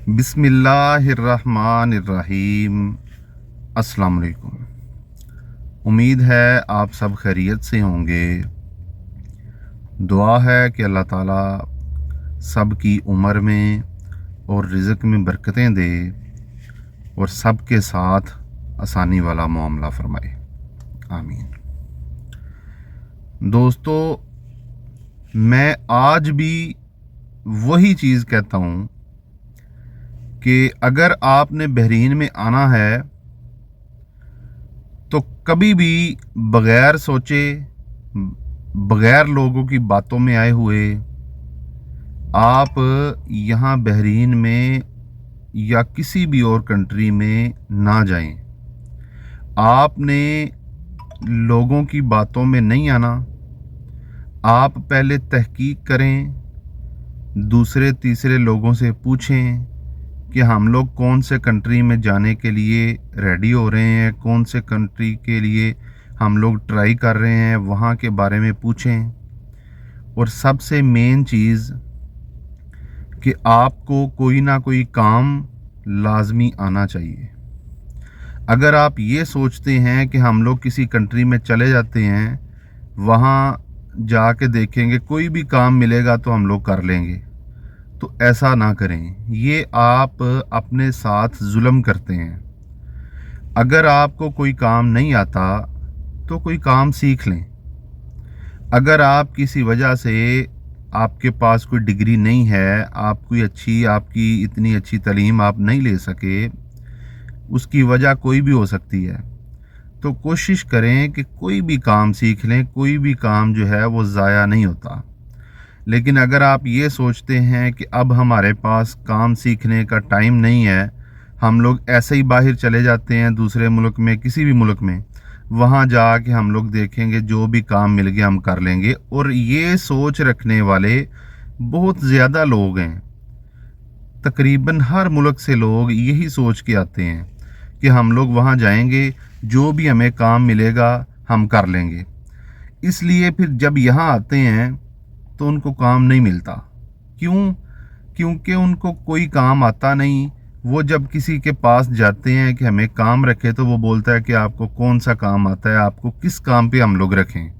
बिस्मिल्लाहिर्रहमानिर्रहीम। अस्सलाम वालेकुम। उम्मीद है आप सब खैरियत से होंगे। दुआ है कि अल्लाह ताला सब की उम्र में और रिज़्क़ में बरकतें दे और सब के साथ आसानी वाला मामला फरमाए, आमीन। दोस्तों, मैं आज भी वही चीज़ कहता हूँ कि अगर आपने बहरीन में आना है तो कभी भी बग़ैर सोचे, बग़ैर लोगों की बातों में आए हुए आप यहाँ बहरीन में या किसी भी और कंट्री में ना जाएं। आपने लोगों की बातों में नहीं आना। आप पहले तहकीक करें, दूसरे तीसरे लोगों से पूछें कि हम लोग कौन से कंट्री में जाने के लिए रेडी हो रहे हैं, कौन से कंट्री के लिए हम लोग ट्राई कर रहे हैं, वहाँ के बारे में पूछें। और सबसे मेन चीज़ कि आपको कोई ना कोई काम लाजमी आना चाहिए। अगर आप ये सोचते हैं कि हम लोग किसी कंट्री में चले जाते हैं, वहाँ जाके देखेंगे कोई भी काम मिलेगा तो हम लोग कर लेंगे, तो ऐसा ना करें। ये आप अपने साथ जुल्म करते हैं। अगर आपको कोई काम नहीं आता तो कोई काम सीख लें। अगर आप किसी वजह से आपके पास कोई डिग्री नहीं है, आपकी इतनी अच्छी तालीम आप नहीं ले सके, उसकी वजह कोई भी हो सकती है, तो कोशिश करें कि कोई भी काम सीख लें। कोई भी काम जो है वो ज़ाया नहीं होता। लेकिन अगर आप ये सोचते हैं कि अब हमारे पास काम सीखने का टाइम नहीं है, हम लोग ऐसे ही बाहर चले जाते हैं दूसरे मुल्क में, किसी भी मुल्क में, वहाँ जाके हम लोग देखेंगे जो भी काम मिल गया हम कर लेंगे, और ये सोच रखने वाले बहुत ज़्यादा लोग हैं। तकरीबन हर मुल्क से लोग यही सोच के आते हैं कि हम लोग वहाँ जाएंगे, जो भी हमें काम मिलेगा हम कर लेंगे। इसलिए फिर जब यहाँ आते हैं तो उनको काम नहीं मिलता। क्यों? क्योंकि उनको कोई काम आता नहीं। वो जब किसी के पास जाते हैं कि हमें काम रखे, तो वो बोलता है कि आपको कौन सा काम आता है, आपको किस काम पे हम लोग रखें।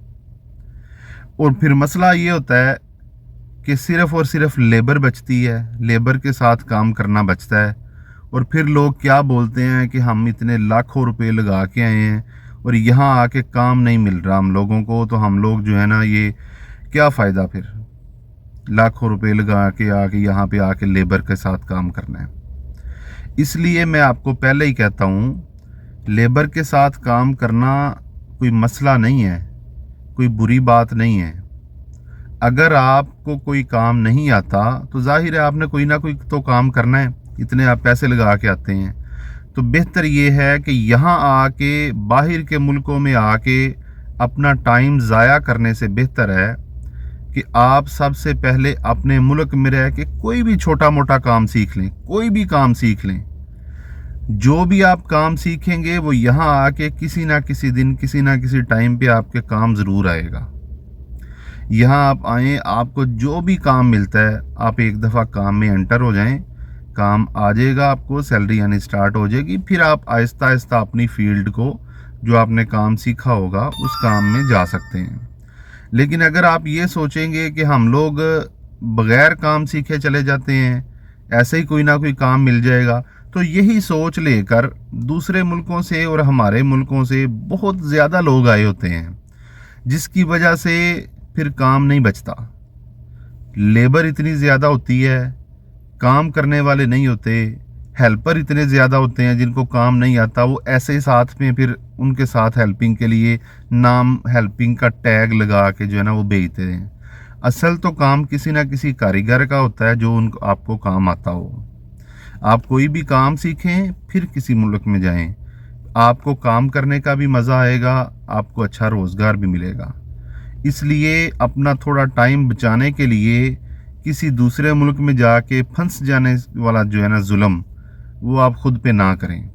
और फिर मसला ये होता है कि सिर्फ़ और सिर्फ लेबर बचती है, लेबर के साथ काम करना बचता है। और फिर लोग क्या बोलते हैं कि हम इतने लाखों रुपए लगा के आए हैं और यहाँ आके काम नहीं मिल रहा हम लोगों को, तो हम लोग जो है ना, ये क्या फ़ायदा फिर लाखों रुपए लगा के आके यहाँ पे आके लेबर के साथ काम करना है। इसलिए मैं आपको पहले ही कहता हूँ, लेबर के साथ काम करना कोई मसला नहीं है, कोई बुरी बात नहीं है। अगर आपको कोई काम नहीं आता तो जाहिर है आपने कोई ना कोई तो काम करना है, इतने आप पैसे लगा के आते हैं। तो बेहतर ये है कि यहाँ आके, बाहर के मुल्कों में आके अपना टाइम ज़ाया करने से बेहतर है कि आप सबसे पहले अपने मुल्क में रह के कोई भी छोटा मोटा काम सीख लें। कोई भी काम सीख लें। जो भी आप काम सीखेंगे वो यहाँ आके किसी ना किसी दिन, किसी ना किसी टाइम पे आपके काम ज़रूर आएगा। यहाँ आप आएँ, आपको जो भी काम मिलता है, आप एक दफ़ा काम में एंटर हो जाएं, काम आ जाएगा, आपको सैलरी आनी स्टार्ट हो जाएगी। फिर आप आहिस्ता आहिस्ता अपनी फील्ड को, जो आपने काम सीखा होगा, उस काम में जा सकते हैं। लेकिन अगर आप ये सोचेंगे कि हम लोग बग़ैर काम सीखे चले जाते हैं, ऐसे ही कोई ना कोई काम मिल जाएगा, तो यही सोच लेकर दूसरे मुल्कों से और हमारे मुल्कों से बहुत ज़्यादा लोग आए होते हैं, जिसकी वजह से फिर काम नहीं बचता। लेबर इतनी ज़्यादा होती है, काम करने वाले नहीं होते। हेल्पर इतने ज़्यादा होते हैं जिनको काम नहीं आता, वो ऐसे ही साथ में फिर उनके साथ हेल्पिंग के लिए नाम, हेल्पिंग का टैग लगा के जो है ना वो भेजते हैं। असल तो काम किसी ना किसी कारीगर का होता है जो उनको, आपको काम आता हो। आप कोई भी काम सीखें, फिर किसी मुल्क में जाएं, आपको काम करने का भी मज़ा आएगा, आपको अच्छा रोज़गार भी मिलेगा। इसलिए अपना थोड़ा टाइम बचाने के लिए किसी दूसरे मुल्क में जाके फंस जाने वाला जो है ना जुल्म, वो आप ख़ुद पे ना करें।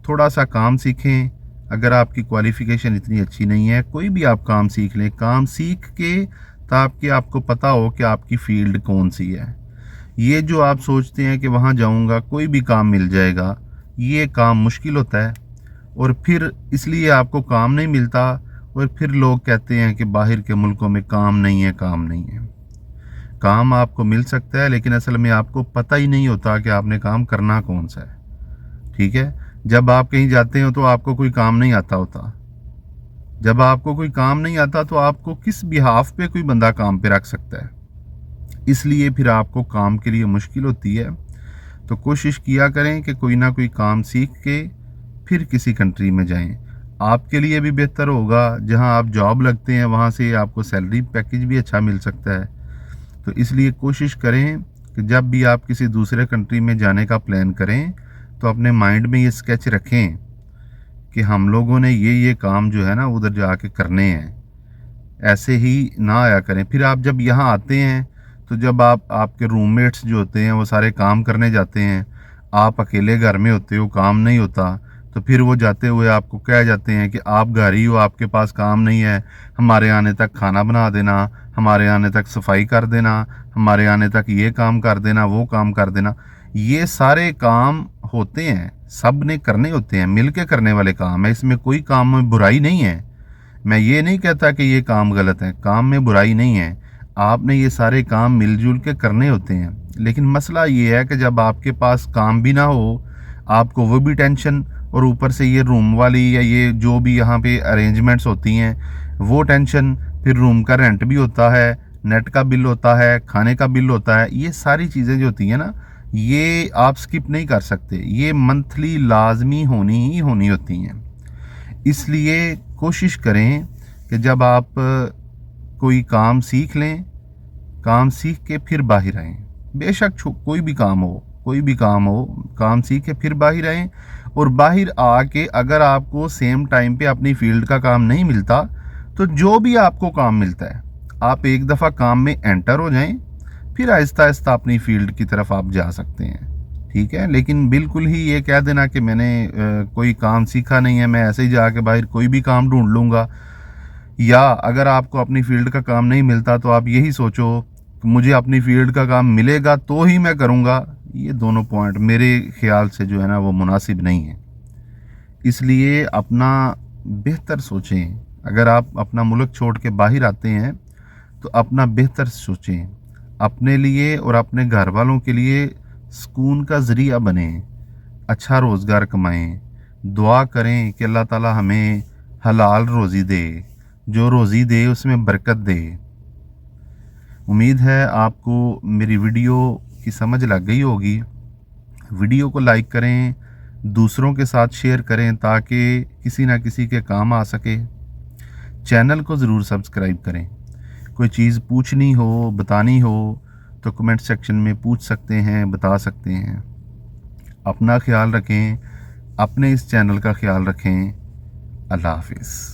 थोड़ा सा काम सीखें। अगर आपकी क्वालिफ़िकेशन इतनी अच्छी नहीं है, कोई भी आप काम सीख लें। काम सीख के ताकि आपको पता हो कि आपकी फ़ील्ड कौन सी है। ये जो आप सोचते हैं कि वहाँ जाऊँगा कोई भी काम मिल जाएगा, ये काम मुश्किल होता है और फिर इसलिए आपको काम नहीं मिलता और फिर लोग कहते हैं कि बाहर के मुल्कों में काम नहीं है, काम नहीं है। काम आपको मिल सकता है लेकिन असल में आपको पता ही नहीं होता कि आपने काम करना कौन सा है। ठीक है, जब आप कहीं जाते हो तो आपको कोई काम नहीं आता होता। जब आपको कोई काम नहीं आता तो आपको किस बिहाफ पे कोई बंदा काम पे रख सकता है, इसलिए फिर आपको काम के लिए मुश्किल होती है। तो कोशिश किया करें कि कोई ना कोई काम सीख के फिर किसी कंट्री में जाएं। आपके लिए भी बेहतर होगा, जहां आप जॉब लगते हैं वहां से आपको सैलरी पैकेज भी अच्छा मिल सकता है। तो इसलिए कोशिश करें कि जब भी आप किसी दूसरे कंट्री में जाने का प्लान करें तो अपने माइंड में ये स्केच रखें कि हम लोगों ने ये काम जो है ना उधर जाके करने हैं। ऐसे ही ना आया करें। फिर आप जब यहाँ आते हैं तो जब आपके रूममेट्स जो होते हैं वो सारे काम करने जाते हैं, आप अकेले घर में होते हो, काम नहीं होता, तो फिर वो जाते हुए आपको कह जाते हैं कि आप घर ही हो, आपके पास काम नहीं है, हमारे आने तक खाना बना देना, हमारे आने तक सफाई कर देना, हमारे आने तक ये काम कर देना, वो काम कर देना। ये सारे काम होते हैं, सब ने करने होते हैं, मिल के करने वाले काम है, इसमें कोई काम में बुराई नहीं है। मैं ये नहीं कहता कि ये काम गलत है, काम में बुराई नहीं है, आपने ये सारे काम मिलजुल के करने होते हैं। लेकिन मसला ये है कि जब आपके पास काम भी ना हो, आपको वो भी टेंशन, और ऊपर से ये रूम वाली या ये जो भी यहाँ पे अरेंजमेंट्स होती हैं वो टेंशन, फिर रूम का रेंट भी होता है, नेट का बिल होता है, खाने का बिल होता है, ये सारी चीज़ें जो होती हैं ना, ये आप स्किप नहीं कर सकते, ये मंथली लाजमी होनी ही होनी होती हैं। इसलिए कोशिश करें कि जब आप कोई काम सीख लें, काम सीख के फिर बाहर आएँ। बेशक कोई भी काम हो, कोई भी काम हो, काम सीख के फिर बाहर आएँ। और बाहर आके अगर आपको सेम टाइम पे अपनी फील्ड का काम नहीं मिलता तो जो भी आपको काम मिलता है आप एक दफ़ा काम में एंटर हो जाएं, फिर आहिस्ता आहिस्ता अपनी फील्ड की तरफ आप जा सकते हैं। ठीक है, लेकिन बिल्कुल ही ये कह देना कि मैंने कोई काम सीखा नहीं है, मैं ऐसे ही जाके बाहर कोई भी काम ढूंढ लूँगा, या अगर आपको अपनी फील्ड का काम नहीं मिलता तो आप यही सोचो कि मुझे अपनी फील्ड का काम मिलेगा तो ही मैं करूँगा, ये दोनों पॉइंट मेरे ख्याल से जो है ना वो मुनासिब नहीं है। इसलिए अपना बेहतर सोचें। अगर आप अपना मुल्क छोड़ के बाहर आते हैं तो अपना बेहतर सोचें, अपने लिए और अपने घर वालों के लिए सुकून का ज़रिया बने, अच्छा रोज़गार कमाएं, दुआ करें कि अल्लाह ताला हमें हलाल रोज़ी दे, जो रोज़ी दे उसमें बरकत दे। उम्मीद है आपको मेरी वीडियो की समझ लग गई होगी। वीडियो को लाइक करें, दूसरों के साथ शेयर करें ताकि किसी ना किसी के काम आ सके। चैनल को ज़रूर सब्सक्राइब करें। कोई चीज़ पूछनी हो, बतानी हो तो कमेंट सेक्शन में पूछ सकते हैं, बता सकते हैं। अपना ख्याल रखें, अपने इस चैनल का ख्याल रखें। अल्लाह हाफिज़।